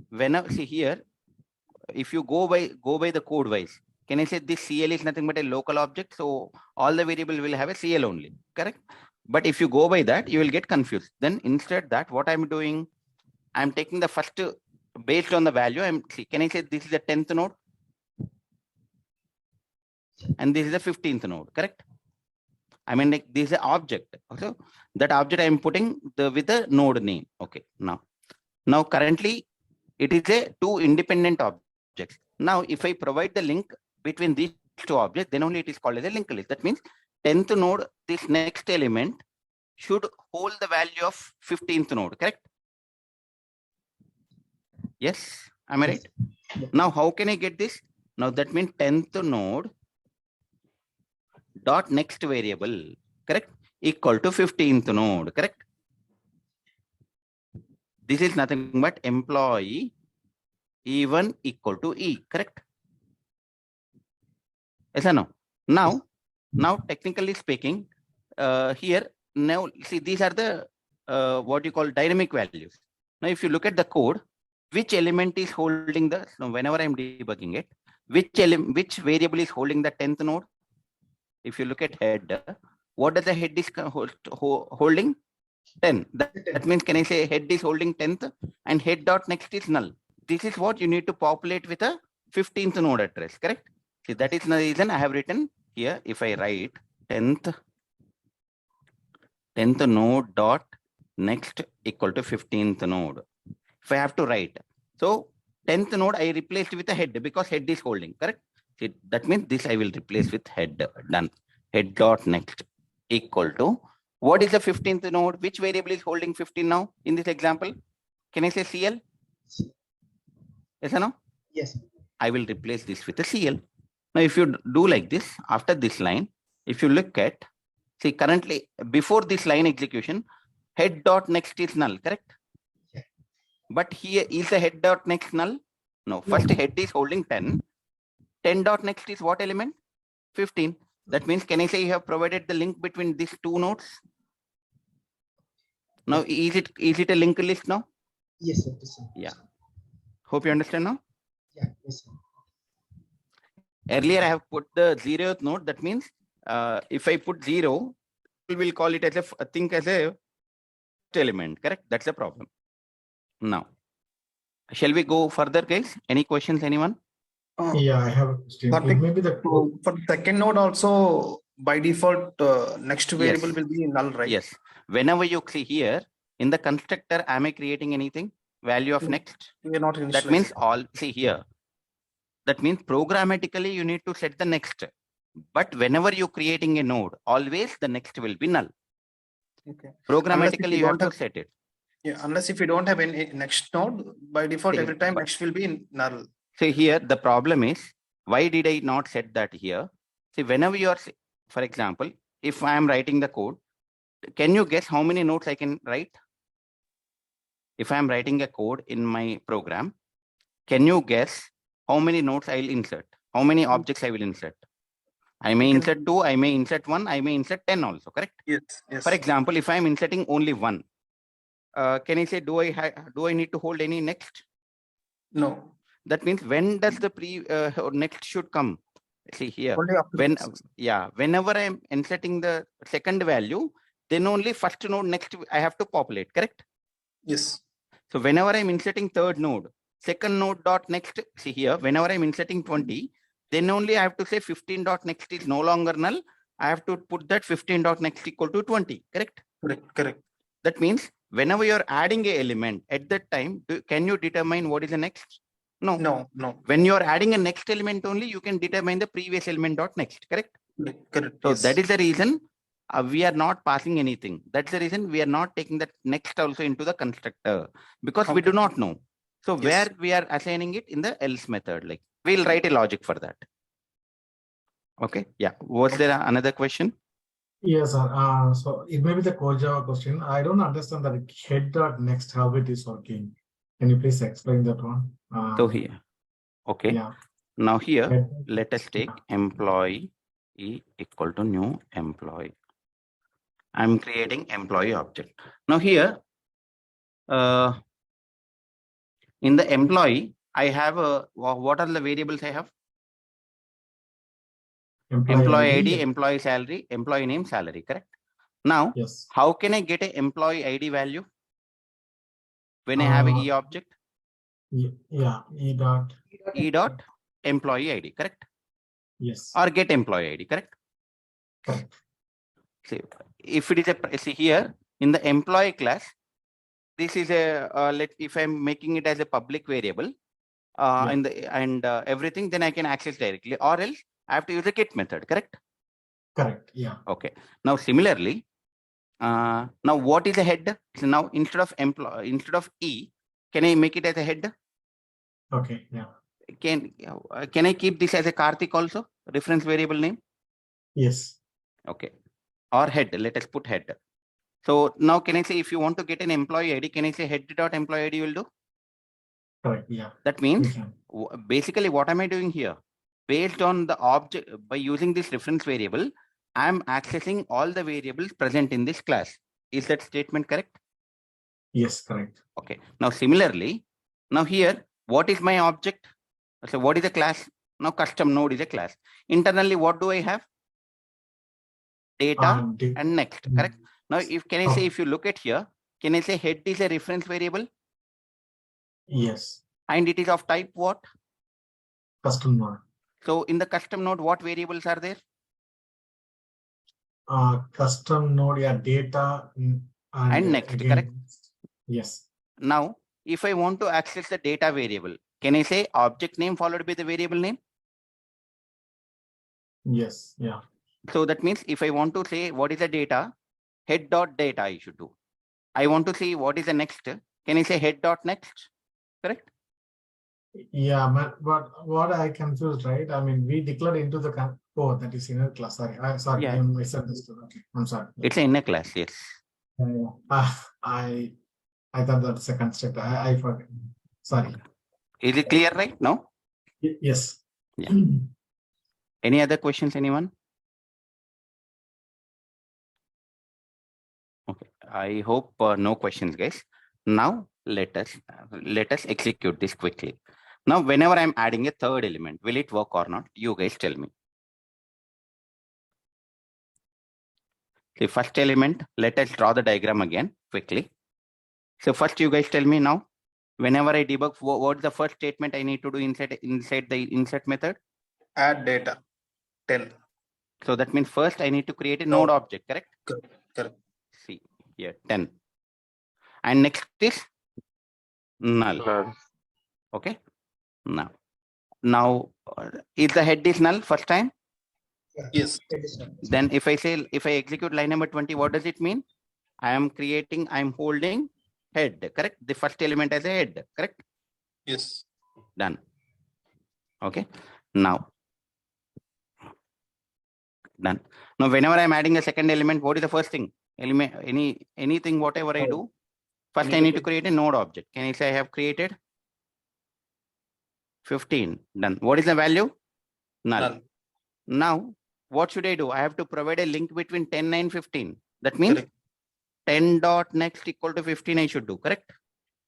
whenever see here, if you go by the code wise, can I say this CL is nothing but a local object? So all the variable will have a CL only, correct? But if you go by that, you will get confused. Then instead that, what I'm doing, I'm taking the first based on the value. Can I say this is the 10th node? And this is the 15th node, correct? I mean, like this is an object. So that object I'm putting with the node name. Okay. Now currently it is a two independent objects. Now, if I provide the link between these two objects, then only it is called as a linked list. That means 10th node, this next element should hold the value of 15th node, correct? Yes, am I right? Yes. Now, how can I get this? Now, that means 10th node dot next variable, correct? Equal to 15th node, correct? This is nothing but employee E1 equal to E, correct? Yes or no? Now technically speaking, here, now see, these are the what you call dynamic values. Now, if you look at the code, which element is holding the, so whenever I'm debugging it, which variable is holding the 10th node? If you look at head, what does the head is holding? 10. That means, can I say head is holding 10th and head dot next is null? This is what you need to populate with a 15th node address, correct? See, that is the reason I have written here. If I write 10th node dot next equal to 15th node. If I have to write, so 10th node I replaced with a head because head is holding, correct? See, that means this I will replace with head. Done. Head dot next equal to, what is the 15th node? Which variable is holding 15 now in this example? Can I say CL? Yes or no? Yes. I will replace this with a CL. Now, if you do like this, after this line, if you look at, see, currently before this line execution, head dot next is null, correct? Yeah. But here is the head dot next null? No, first head is holding 10. 10 dot next is what element? 15. That means, can I say you have provided the link between these two nodes? Now, is it a linked list now? Yes, sir. Yes, sir. Yeah. Hope you understand now. Yeah. Yes, sir. Earlier, I have put the 0th node. That means if I put 0, we will call it as a element, correct? That's the problem. Now, shall we go further, guys? Any questions, anyone? Yeah, I have a question. But It may be the So for the second node also, by default, next variable Yes. will be null, right? Yes. Whenever you see here in the constructor, am I creating anything? Value of No. next? We are not That initializing. means all, see here. That means programmatically you need to set the next. But whenever you're creating a node, always the next will be null. Okay. Programmatically, you have don't to set it. Yeah, unless if you don't have any next node, by default, See, every time but- next will be null. See here, the problem is, why did I not set that here? See, whenever you are, for example, if I am writing the code, can you guess how many nodes I can write? If I am writing a code in my program, can you guess how many nodes I'll insert? How many objects I will insert? I may You can- insert 2, I may insert 1, I may insert 10 also, correct? Yes, yes. For example, if I am inserting only 1, can I say, do I need to hold any next? No. That means when does the next should come? See here, Only after whenever I am inserting the second value, then only first node next I have to populate, correct? Yes. So whenever I'm inserting third node, second node dot next, see here, whenever I'm inserting 20, then only I have to say 15 dot next is no longer null. I have to put that 15 dot next equal to 20, correct? Correct. That means whenever you're adding a element at that time, can you determine what is the next? No. No. When you're adding a next element only, you can determine the previous element dot next, correct? Correct. So Yes. that is the reason we are not passing anything. That's the reason we are not taking that next also into the constructor, because we do not know. So Yes. where we are assigning it in the else method, like we'll write a logic for that. Okay. Yeah. Was there another question? Yes, sir. So it may be the core Java question. I don't understand that head dot next how it is working. Can you please explain that one? So here. Okay. Yeah. Now here, Head- let us take employee equal to new employee. I'm creating employee object. Now here, in the employee, I have what are the variables I have? Employee ID, employee salary, employee name, salary, correct? Now, Yes. how can I get an employee ID value when I have an E object? Yeah. E dot. E dot employee ID, correct? Yes. Or get employee ID, correct? Correct. See, if it is a, see here in the employee class, this is a if I'm making it as a public variable, and everything, then I can access directly, or else I have to use a get method, correct? Correct. Yeah. Okay. Now similarly, now what is a head? So now instead of E, can I make it as a head? Okay. Yeah. Can I keep this as a Karthik also, reference variable name? Yes. Okay. Or head, let us put head. So now can I say, if you want to get an employee ID, can I say head dot employee ID will do? Correct. Yeah. That means basically what am I doing here? Based on the object, by using this reference variable, I'm accessing all the variables present in this class. Is that statement correct? Yes, correct. Okay. Now similarly, now here, what is my object? So what is a class? Now custom node is a class. Internally, what do I have? Data and next, correct? Now, can I say, if you look at here, can I say head is a reference variable? Yes. And it is of type what? Custom node. So in the custom node, what variables are there? Custom node, yeah, data and next, again, correct? Yes. Now, if I want to access the data variable, can I say object name followed by the variable name? Yes. Yeah. So that means if I want to say what is the data, head dot data I should do. I want to see what is the next. Can I say head dot next? Correct? Yeah, but what I confused, right? I mean, we declared into the that is inner class. Sorry, Yeah. I misunderstood. Okay, I'm sorry. It's an inner class, yes. I thought that's a constructor. I forgot. Sorry. Okay. Is it clear right now? Yes. Yeah. Any other questions, anyone? Okay, I hope no questions, guys. Now let us execute this quickly. Now, whenever I'm adding a third element, will it work or not? You guys tell me. The first element, let us draw the diagram again quickly. So first, you guys tell me now. Whenever I debug, what's the first statement I need to do inside the insert method? Add data 10. So that means first I need to create a node object, correct? Correct. See here 10. And next is null. Okay. Now is the head is null first time? Yes. Then if I execute line number 20, what does it mean? I'm holding head, correct? The first element as a head, correct? Yes. Done. Okay. Now done. Now whenever I'm adding a second element, what is the first thing? Anything, whatever I do, first I need to create a node object. Can I say I have created 15? Done. What is the value? Null. Now, what should I do? I have to provide a link between 10 and 15. That means Correct. 10 dot next equal to 15 I should do, correct?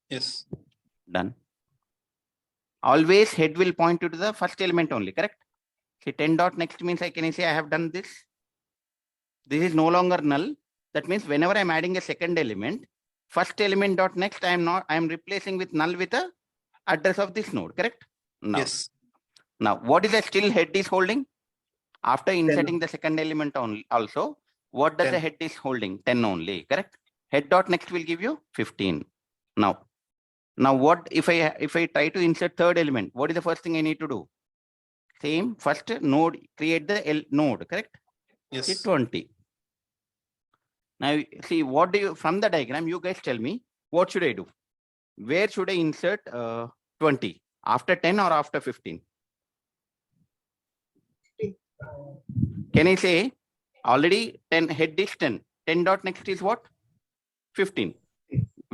Yes. Done. Always head will point to the first element only, correct? See, 10 dot next means I say I have done this. This is no longer null. That means whenever I'm adding a second element, first element dot next, I am replacing with null with a address of this node, correct? Now, Yes. now what is the still head is holding? After inserting the second element only also, what does 10. the head is holding? 10 only, correct? Head dot next will give you 15. Now what if I try to insert third element? What is the first thing I need to do? Same, first node, create the node, correct? Yes. See 20. Now see, what do you, from the diagram, you guys tell me, what should I do? Where should I insert 20? After 10 or after 15? Can I say already 10 head is 10. 10 dot next is what? 15.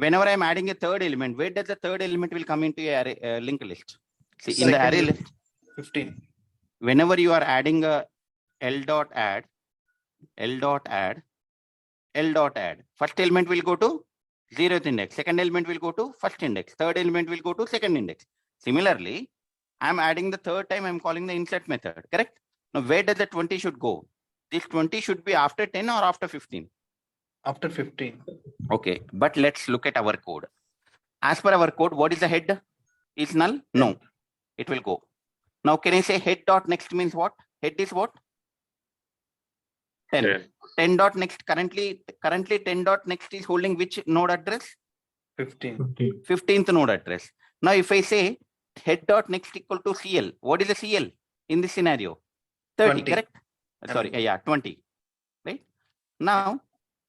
Whenever I'm adding a third element, where does the third element will come into a array, linked list? See, in the array list, 15. whenever you are adding a L dot add, L dot add, L dot add, first element will go to 0th index, second element will go to first index, third element will go to second index. Similarly, I'm adding the third time, I'm calling the insert method, correct? Now, where does the 20 should go? This 20 should be after 10 or after 15? After 15. Okay, but let's look at our code. As per our code, what is the head? Is null? No, it will go. Now, can I say head dot next means what? Head is what? 10. 10. 10 dot next, currently 10 dot next is holding which node address? 15. 15th node address. Now, if I say head dot next equal to CL, what is the CL in this scenario? 30, 20. correct? Sorry, yeah, 20, right? Now,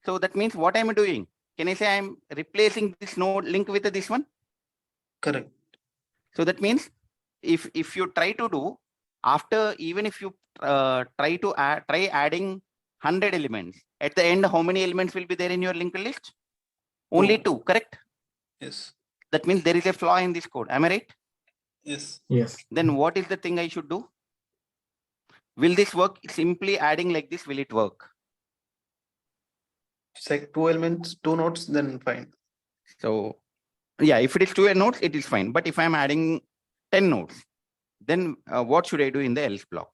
so that means what I'm doing? Can I say I'm replacing this node link with this one? Correct. So that means if you try to do after, even if you try adding 100 elements, at the end, how many elements will be there in your linked list? Only 2, correct? Yes. That means there is a flaw in this code. Am I right? Yes. Yes. Then what is the thing I should do? Will this work? Simply adding like this, will it work? It's like 2 elements, 2 nodes, then fine. So yeah, if it is 2 nodes, it is fine. But if I'm adding 10 nodes, then what should I do in the else block?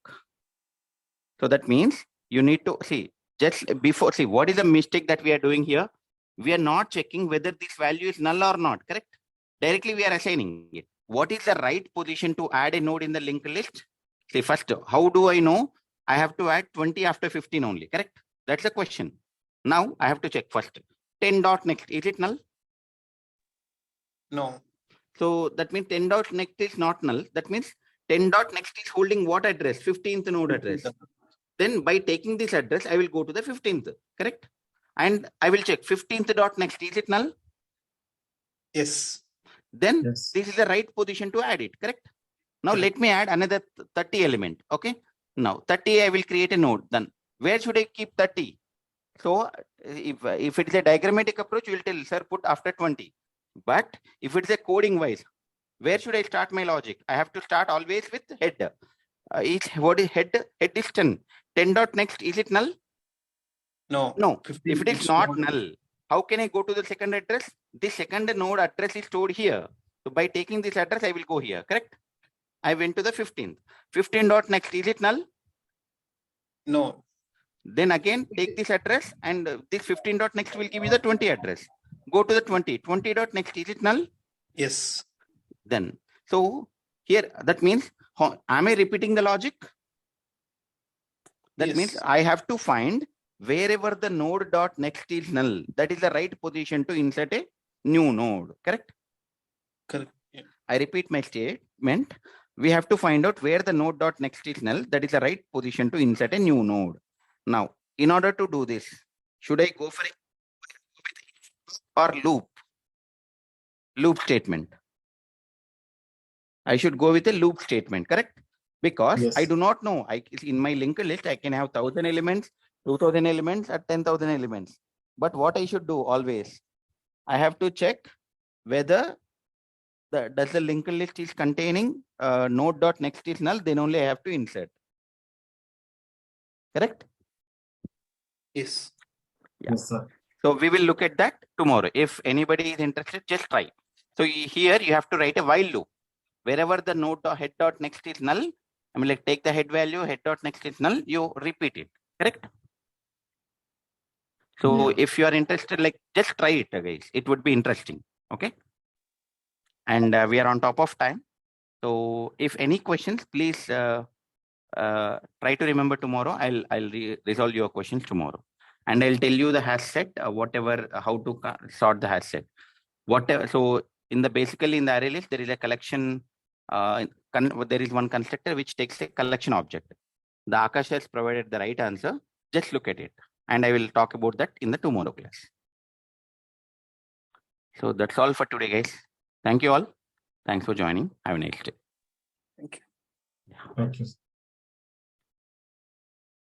So that means you need to see, just before, see, what is the mistake that we are doing here? We are not checking whether this value is null or not, correct? Directly we are assigning it. What is the right position to add a node in the linked list? See, first, how do I know? I have to add 20 after 15 only, correct? That's the question. Now I have to check first. 10 dot next, is it null? No. So that means 10 dot next is not null. That means 10 dot next is holding what address? 15th node address. Then by taking this address, I will go to the 15th, correct? And I will check 15th dot next, is it null? Yes. Then Yes. this is the right position to add it, correct? Now Correct. let me add another 30 element, okay? Now 30, I will create a node. Then where should I keep 30? So if it is a diagrammatic approach, you will tell, sir, put after 20. But if it's a coding wise, where should I start my logic? I have to start always with head. What is head? Head is 10. 10 dot next, is it null? No. No. 15, If it is it's not null, how can I go to the second address? This second node address is stored here. So by taking this address, I will go here, correct? I went to the 15th. 15 dot next, is it null? No. Then again, take this address and this 15 dot next will give you the 20 address. Go to the 20. 20 dot next, is it null? Yes. Then, so here, that means, am I repeating the logic? That Yes. means I have to find wherever the node dot next is null. That is the right position to insert a new node, correct? Correct. Yeah. I repeat my statement. We have to find out where the node dot next is null. That is the right position to insert a new node. Now, in order to do this, should I go for a or loop statement? I should go with a loop statement, correct? Because Yes. I do not know. In my linked list, I can have 1000 elements, 2000 elements, or 10,000 elements. But what I should do always, I have to check whether does the linked list is containing node dot next is null. Then only I have to insert. Correct? Yes. Yeah. Yes, sir. So we will look at that tomorrow. If anybody is interested, just try. So here you have to write a while loop. Wherever the node dot head dot next is null, I mean, like take the head value, head dot next is null, you repeat it, correct? So Yeah. if you are interested, like just try it, guys. It would be interesting. Okay. And we are on top of time. So if any questions, please try to remember tomorrow. I'll resolve your questions tomorrow, and I'll tell you the hash set, whatever, how to sort the hash set, whatever. So in the basically in the array list, there is a collection. There is one constructor which takes a collection object. The Akash has provided the right answer. Just look at it, and I will talk about that in the tomorrow class. So that's all for today, guys. Thank you all. Thanks for joining. Have a nice day. Thank you. Thank you.